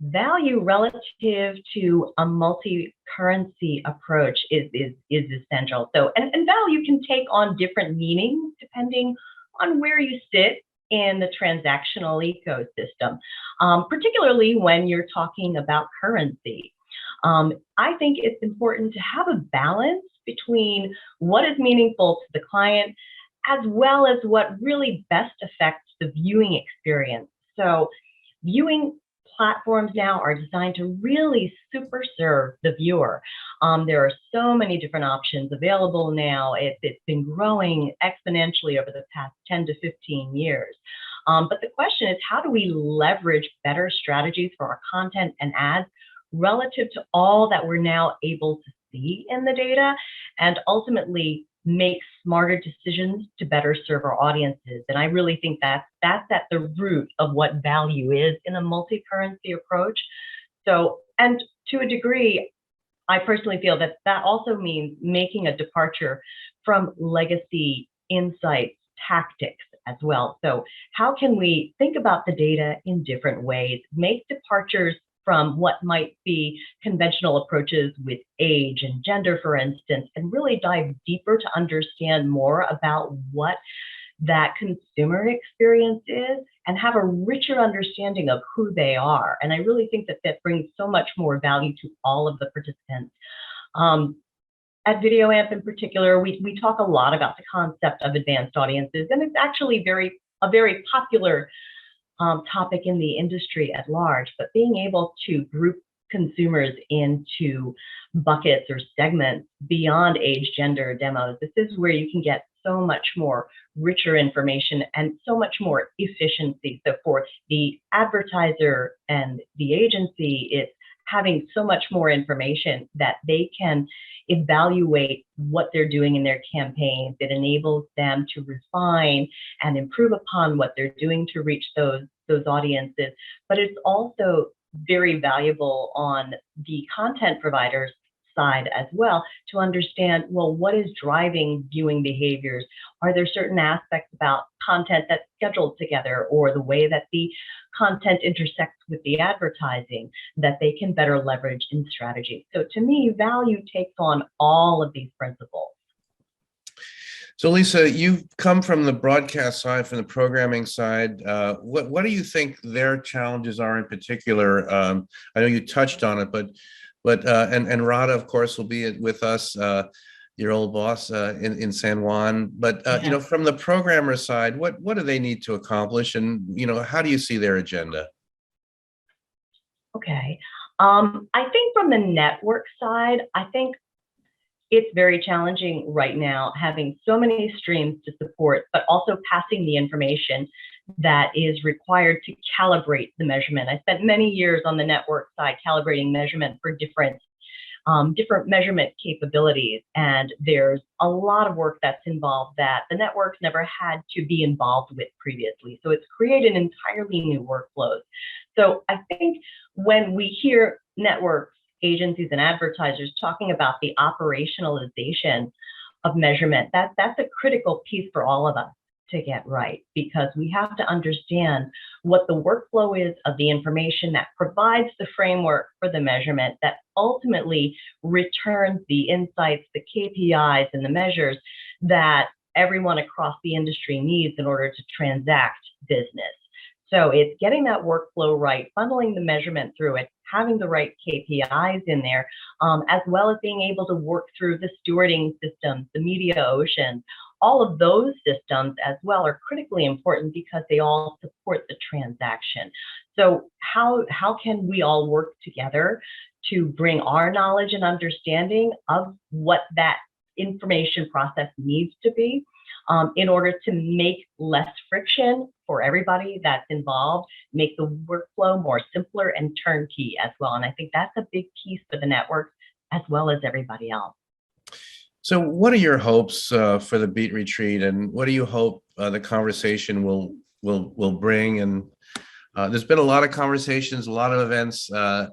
Value relative to a multi-currency approach is essential. So, and value can take on different meanings depending on where you sit in the transactional ecosystem, particularly when you're talking about currency. I think it's important to have a balance between what is meaningful to the client as well as what really best affects the viewing experience. So viewing platforms now are designed to really super serve the viewer. There are so many different options available now. It's been growing exponentially over the past 10 to 15 years. But the question is, how do we leverage better strategies for our content and ads relative to all that we're now able to see in the data, and ultimately make smarter decisions to better serve our audiences? And I really think that's at the root of what value is in a multi-currency approach. So, and to a degree, I personally feel that that also means making a departure from legacy insights tactics as well. So how can we think about the data in different ways, make departures from what might be conventional approaches with age and gender, for instance, and really dive deeper to understand more about what that consumer experience is and have a richer understanding of who they are. And I really think that that brings so much more value to all of the participants. At VideoAmp in particular, we talk a lot about the concept of advanced audiences, and it's actually a very popular topic in the industry at large. But being able to group consumers into buckets or segments beyond age, gender, demos, this is where you can get so much more richer information and so much more efficiency. So for the advertiser and the agency, it's having so much more information that they can evaluate what they're doing in their campaigns. It enables them to refine and improve upon what they're doing to reach those audiences. But it's also very valuable on the content providers side as well to understand, well, what is driving viewing behaviors? Are there certain aspects about content that's scheduled together, or the way that the content intersects with the advertising that they can better leverage in strategy? So to me, value takes on all of these principles. So Lisa, you've come from the broadcast side, from the programming side. What do you think their challenges are in particular? I know you touched on it, but and Rada, of course, will be with us, your old boss in San Juan. But you know, from the programmer side, what do they need to accomplish, and you know, how do you see their agenda? Okay, I think from the network side, I think it's very challenging right now, having so many streams to support, but also passing the information that is required to calibrate the measurement. I spent many years on the network side calibrating measurement for different measurement capabilities, and there's a lot of work that's involved that the networks never had to be involved with previously. So it's created entirely new workflows. So I think when we hear networks, agencies, and advertisers talking about the operationalization of measurement, that's a critical piece for all of us to get right, because we have to understand what the workflow is of the information that provides the framework for the measurement that ultimately returns the insights, the KPIs, and the measures that everyone across the industry needs in order to transact business. So it's getting that workflow right, funneling the measurement through it, having the right KPIs in there, as well as being able to work through the stewarding systems, the media oceans. All of those systems as well are critically important because they all support the transaction. So how can we all work together to bring our knowledge and understanding of what that information process needs to be, in order to make less friction for everybody that's involved, make the workflow more simpler and turnkey as well. And I think that's a big piece for the networks as well as everybody else. So what are your hopes for the Beet Retreat, and what do you hope the conversation will bring? And there's been a lot of conversations, a lot of events, a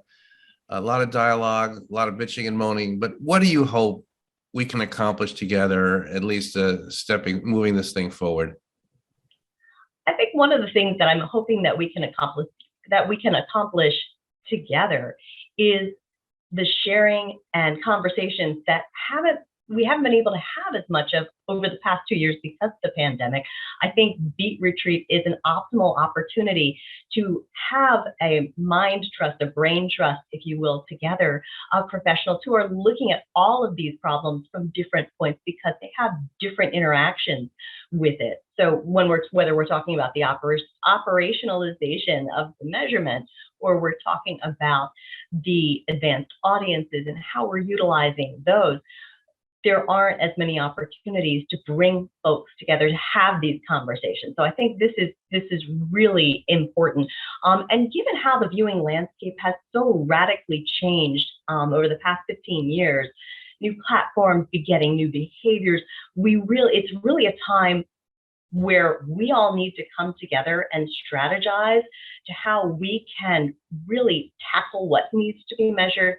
lot of dialogue, a lot of bitching and moaning, but what do you hope we can accomplish together, at least moving this thing forward? I think one of the things that I'm hoping that we can accomplish together is the sharing and conversations that we haven't been able to have as much of over the past 2 years because of the pandemic. I think Beet Retreat is an optimal opportunity to have a mind trust, a brain trust, if you will, together of professionals who are looking at all of these problems from different points because they have different interactions with it. So whether we're talking about the operationalization of the measurement, or we're talking about the advanced audiences and how we're utilizing those, there aren't as many opportunities to bring folks together to have these conversations. So I think this is really important. And given how the viewing landscape has so radically changed over the past 15 years, new platforms begetting new behaviors, it's really a time where we all need to come together and strategize to how we can really tackle what needs to be measured,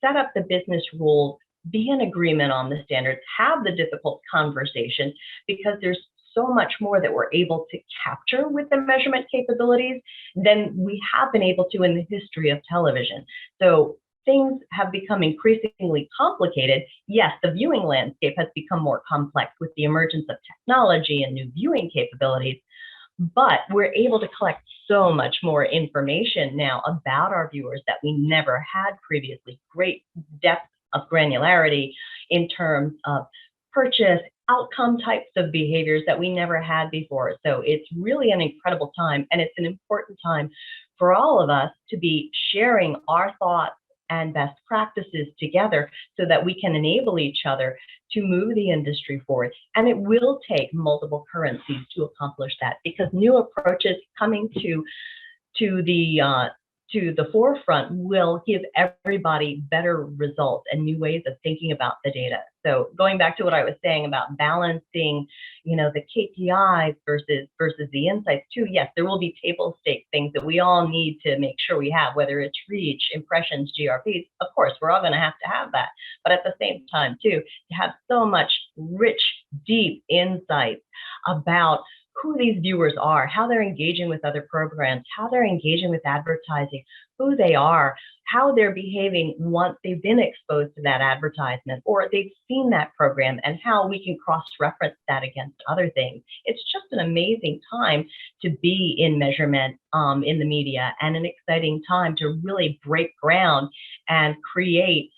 set up the business rules, be in agreement on the standards, have the difficult conversations, because there's so much more that we're able to capture with the measurement capabilities than we have been able to in the history of television. So things have become increasingly complicated. Yes, the viewing landscape has become more complex with the emergence of technology and new viewing capabilities, but we're able to collect so much more information now about our viewers that we never had previously. Great depth of granularity in terms of purchase, outcome types of behaviors that we never had before. So it's really an incredible time, and it's an important time for all of us to be sharing our thoughts and best practices together so that we can enable each other to move the industry forward. And it will take multiple currencies to accomplish that, because new approaches coming to the forefront will give everybody better results and new ways of thinking about the data. So going back to what I was saying about balancing, the KPIs versus the insights too. Yes, there will be table stake things that we all need to make sure we have, whether it's reach, impressions, GRPs. Of course, we're all going to have that. But at the same time too, to have so much rich, deep insights about who these viewers are, how they're engaging with other programs, how they're engaging with advertising, who they are, how they're behaving once they've been exposed to that advertisement or they've seen that program, and how we can cross-reference that against other things. It's just an amazing time to be in measurement in the media, and an exciting time to really break ground and create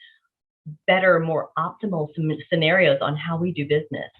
better, more optimal scenarios on how we do business.